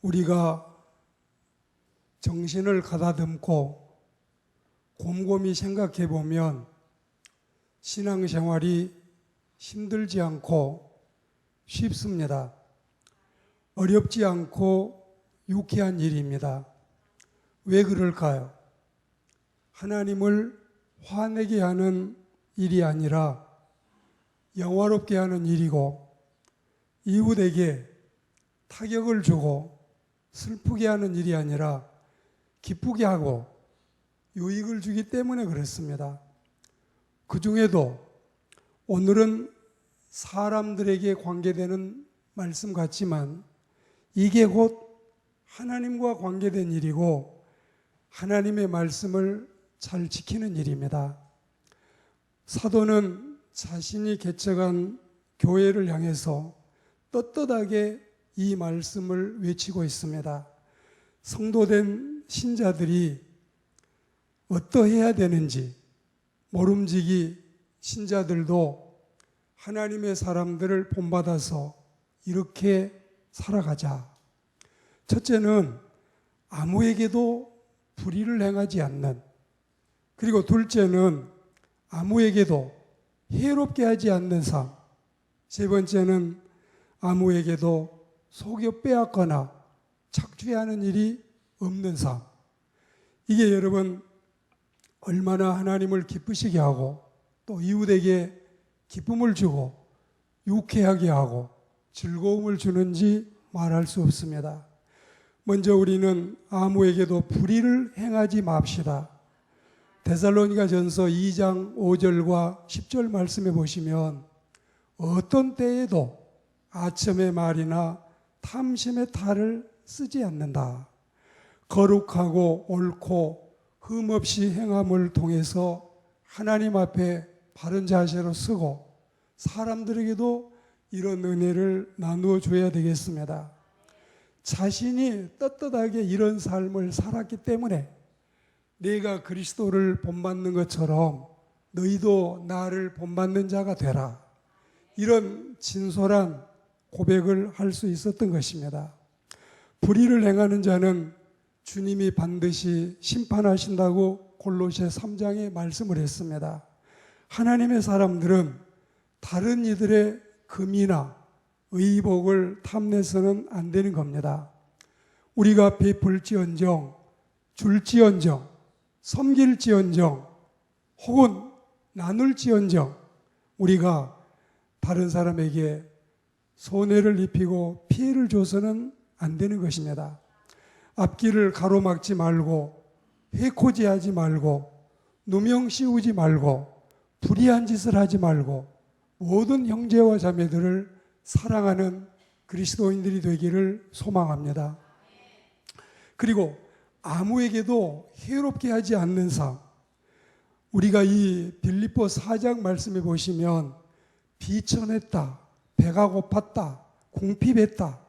우리가 정신을 가다듬고 곰곰이 생각해 보면 신앙생활이 힘들지 않고 쉽습니다. 어렵지 않고 유쾌한 일입니다. 왜 그럴까요? 하나님을 화내게 하는 일이 아니라 영화롭게 하는 일이고, 이웃에게 타격을 주고 슬프게 하는 일이 아니라 기쁘게 하고 유익을 주기 때문에 그렇습니다. 그 중에도 오늘은 사람들에게 관계되는 말씀 같지만 이게 곧 하나님과 관계된 일이고 하나님의 말씀을 잘 지키는 일입니다. 사도는 자신이 개척한 교회를 향해서 떳떳하게 이 말씀을 외치고 있습니다. 성도된 신자들이 어떠해야 되는지, 모름지기 신자들도 하나님의 사람들을 본받아서 이렇게 살아가자. 첫째는 아무에게도 불의를 행하지 않는, 그리고 둘째는 아무에게도 해롭게 하지 않는 삶, 세 번째는 아무에게도 속여 빼앗거나 착취하는 일이 없는 삶. 이게 여러분 얼마나 하나님을 기쁘시게 하고 또 이웃에게 기쁨을 주고 유쾌하게 하고 즐거움을 주는지 말할 수 없습니다. 먼저 우리는 아무에게도 불의를 행하지 맙시다. 데살로니가전서 2장 5절과 10절 말씀에 보시면 어떤 때에도 아첨의 말이나 탐심의 탈을 쓰지 않는다. 거룩하고 옳고 흠없이 행함을 통해서 하나님 앞에 바른 자세로 서고 사람들에게도 이런 은혜를 나누어 줘야 되겠습니다. 자신이 떳떳하게 이런 삶을 살았기 때문에 내가 그리스도를 본받는 것처럼 너희도 나를 본받는 자가 되라. 이런 진솔한 고백을 할 수 있었던 것입니다. 불의를 행하는 자는 주님이 반드시 심판하신다고 골로새 3장에 말씀을 했습니다. 하나님의 사람들은 다른 이들의 금이나 의복을 탐내서는 안 되는 겁니다. 우리가 베풀지언정, 줄지언정, 섬길지언정, 혹은 나눌지언정 우리가 다른 사람에게 손해를 입히고 피해를 줘서는 안 되는 것입니다. 앞길을 가로막지 말고 해코지하지 말고 누명 씌우지 말고 불의한 짓을 하지 말고 모든 형제와 자매들을 사랑하는 그리스도인들이 되기를 소망합니다. 그리고 아무에게도 해롭게 하지 않는 삶. 우리가 이 빌립보 4장 말씀에 보시면 비천했다, 배가 고팠다, 궁핍했다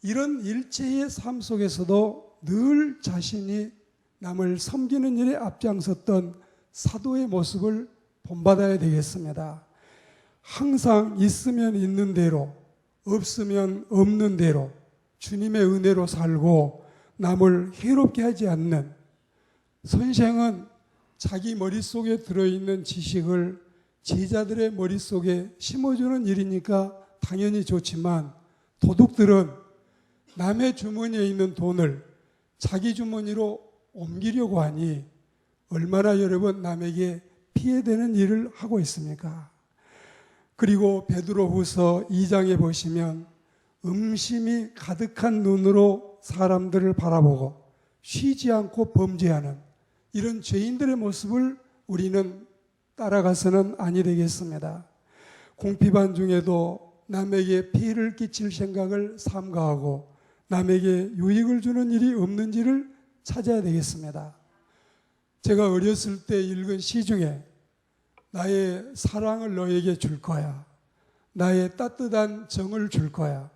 이런 일체의 삶 속에서도 늘 자신이 남을 섬기는 일에 앞장섰던 사도의 모습을 본받아야 되겠습니다. 항상 있으면 있는 대로, 없으면 없는 대로 주님의 은혜로 살고 남을 해롭게 하지 않는, 선생은 자기 머릿속에 들어있는 지식을 제자들의 머릿속에 심어주는 일이니까 당연히 좋지만 도둑들은 남의 주머니에 있는 돈을 자기 주머니로 옮기려고 하니 얼마나 여러분 남에게 피해되는 일을 하고 있습니까? 그리고 베드로후서 2장에 보시면 음심이 가득한 눈으로 사람들을 바라보고 쉬지 않고 범죄하는 이런 죄인들의 모습을 우리는 따라가서는 아니 되겠습니다. 궁핍한 중에도 남에게 피해를 끼칠 생각을 삼가하고 남에게 유익을 주는 일이 없는지를 찾아야 되겠습니다. 제가 어렸을 때 읽은 시 중에 나의 사랑을 너에게 줄 거야. 나의 따뜻한 정을 줄 거야.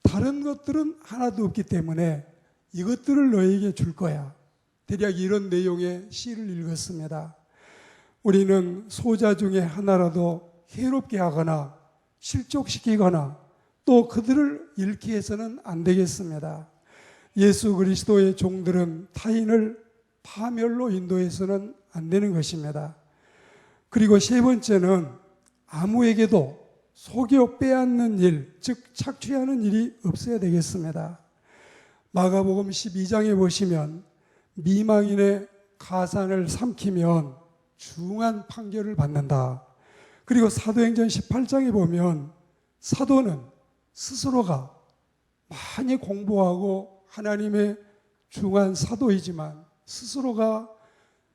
다른 것들은 하나도 없기 때문에 이것들을 너에게 줄 거야. 대략 이런 내용의 시를 읽었습니다. 우리는 소자 중에 하나라도 해롭게 하거나 실족시키거나 또 그들을 잃게 해서는 안 되겠습니다. 예수 그리스도의 종들은 타인을 파멸로 인도해서는 안 되는 것입니다. 그리고 세 번째는 아무에게도 속여 빼앗는 일, 즉 착취하는 일이 없어야 되겠습니다. 마가복음 12장에 보시면 미망인의 가산을 삼키면 중한 판결을 받는다. 그리고 사도행전 18장에 보면 사도는 스스로가 많이 공부하고 하나님의 중한 사도이지만 스스로가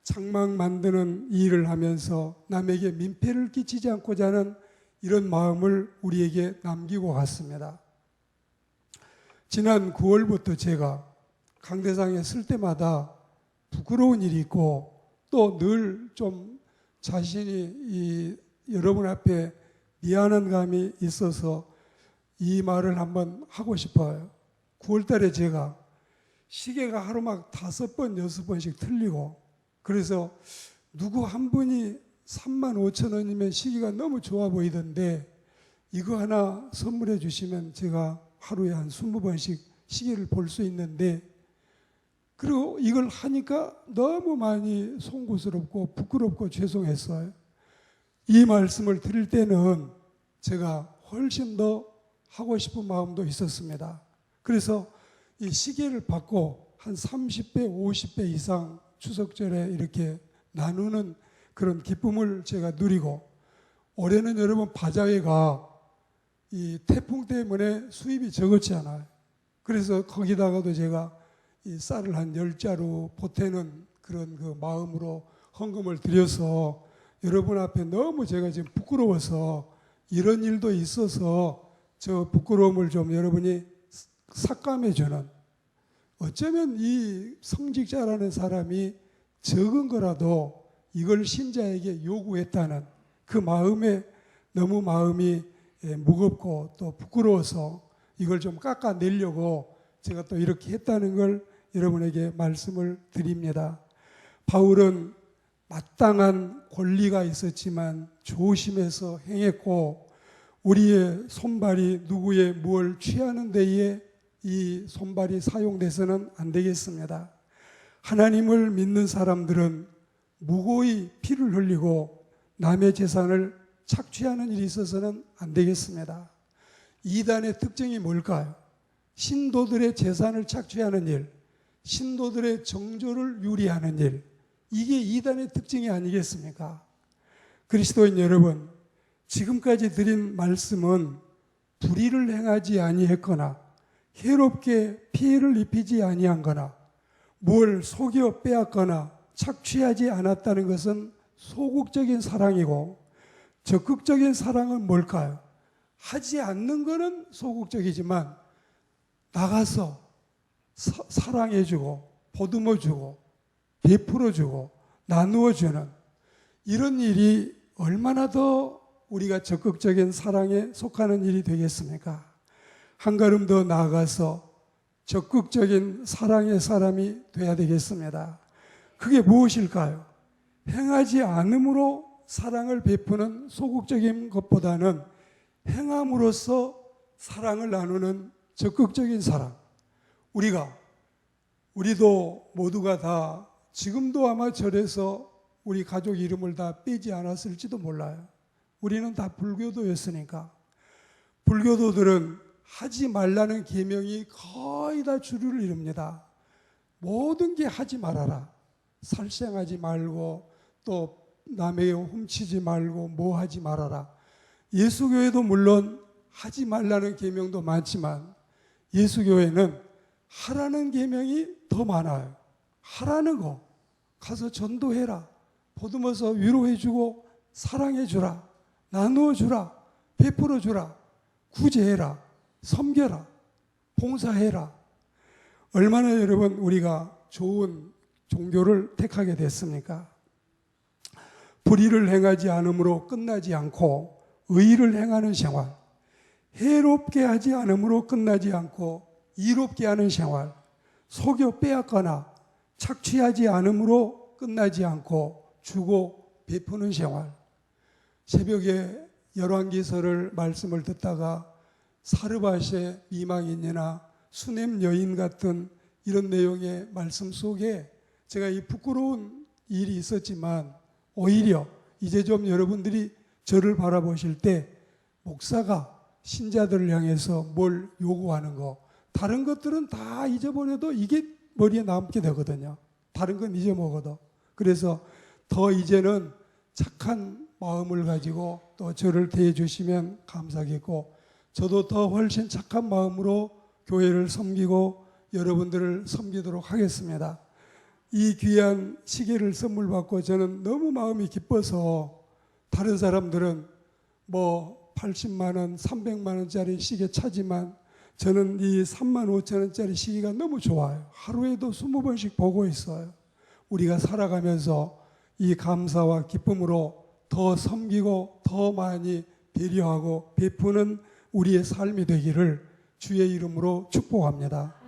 장막 만드는 일을 하면서 남에게 민폐를 끼치지 않고자 하는 이런 마음을 우리에게 남기고 갔습니다. 지난 9월부터 제가 강대상에 쓸 때마다 부끄러운 일이 있고 또 늘 좀 자신이 여러분 앞에 미안한 감이 있어서 이 말을 한번 하고 싶어요. 9월 달에 제가 시계가 하루 막 5번, 6번씩 틀리고 그래서 누구 한 분이 35,000원이면 시계가 너무 좋아 보이던데 이거 하나 선물해 주시면 제가 하루에 한 20번씩 시계를 볼 수 있는데 그리고 이걸 하니까 너무 많이 송구스럽고 부끄럽고 죄송했어요. 이 말씀을 드릴 때는 제가 훨씬 더 하고 싶은 마음도 있었습니다. 그래서 이 시계를 받고 한 30배, 50배 이상 추석절에 이렇게 나누는 그런 기쁨을 제가 누리고 올해는 여러분 바자회가 이 태풍 때문에 수입이 적었지 않아요. 그래서 거기다가도 제가 이 쌀을 한 10자루 보태는 그런 그 마음으로 헌금을 드려서 여러분 앞에 너무 제가 지금 부끄러워서 이런 일도 있어서 저 부끄러움을 좀 여러분이 삭감해 주는 어쩌면 이 성직자라는 사람이 적은 거라도 이걸 신자에게 요구했다는 그 마음에 너무 마음이 무겁고 또 부끄러워서 이걸 좀 깎아내려고 제가 또 이렇게 했다는 걸 여러분에게 말씀을 드립니다. 바울은 마땅한 권리가 있었지만 조심해서 행했고 우리의 손발이 누구의 무엇을 취하는 데에 이 손발이 사용돼서는 안 되겠습니다. 하나님을 믿는 사람들은 무고히 피를 흘리고 남의 재산을 착취하는 일이 있어서는 안 되겠습니다. 이단의 특징이 뭘까요? 신도들의 재산을 착취하는 일, 신도들의 정조를 유리하는 일, 이게 이단의 특징이 아니겠습니까? 그리스도인 여러분, 지금까지 드린 말씀은 불의를 행하지 아니했거나 해롭게 피해를 입히지 아니한거나 뭘 속여 빼앗거나 착취하지 않았다는 것은 소극적인 사랑이고 적극적인 사랑은 뭘까요? 하지 않는 것은 소극적이지만 나가서 사랑해주고 보듬어주고 베풀어주고 나누어주는 이런 일이 얼마나 더 우리가 적극적인 사랑에 속하는 일이 되겠습니까? 한 걸음 더 나아가서 적극적인 사랑의 사람이 돼야 되겠습니다. 그게 무엇일까요? 행하지 않음으로 사랑을 베푸는 소극적인 것보다는 행함으로써 사랑을 나누는 적극적인 사랑. 우리도 모두가 다 지금도 아마 절에서 우리 가족 이름을 다 빼지 않았을지도 몰라요. 우리는 다 불교도였으니까. 불교도들은 하지 말라는 계명이 거의 다 주류를 이룹니다. 모든 게 하지 말아라. 살생하지 말고 또 남에게 훔치지 말고 뭐 하지 말아라. 예수교회도 물론 하지 말라는 계명도 많지만 예수교회는 하라는 계명이 더 많아요. 하라는 거 가서 전도해라. 보듬어서 위로해주고 사랑해주라. 나누어주라. 베풀어주라. 구제해라. 섬겨라. 봉사해라. 얼마나 여러분 우리가 좋은 종교를 택하게 됐습니까? 불의를 행하지 않음으로 끝나지 않고 의를 행하는 생활, 해롭게 하지 않음으로 끝나지 않고 이롭게 하는 생활, 속여 빼앗거나 착취하지 않음으로 끝나지 않고 주고 베푸는 생활. 새벽에 열왕기서를 말씀을 듣다가 사르바쉐 미망인이나 수냄 여인 같은 이런 내용의 말씀 속에 제가 이 부끄러운 일이 있었지만 오히려 이제 좀 여러분들이 저를 바라보실 때 목사가 신자들을 향해서 뭘 요구하는 거, 다른 것들은 다 잊어버려도 이게 머리에 남게 되거든요. 다른 건 잊어먹어도. 그래서 더 이제는 착한 마음을 가지고 또 저를 대해 주시면 감사하겠고, 저도 더 훨씬 착한 마음으로 교회를 섬기고 여러분들을 섬기도록 하겠습니다. 이 귀한 시계를 선물 받고 저는 너무 마음이 기뻐서, 다른 사람들은 뭐 80만 원, 300만 원짜리 시계 차지만 저는 이 3만 5천 원짜리 시계가 너무 좋아요. 하루에도 20번씩 보고 있어요. 우리가 살아가면서 이 감사와 기쁨으로 더 섬기고 더 많이 배려하고 베푸는 우리의 삶이 되기를 주의 이름으로 축복합니다.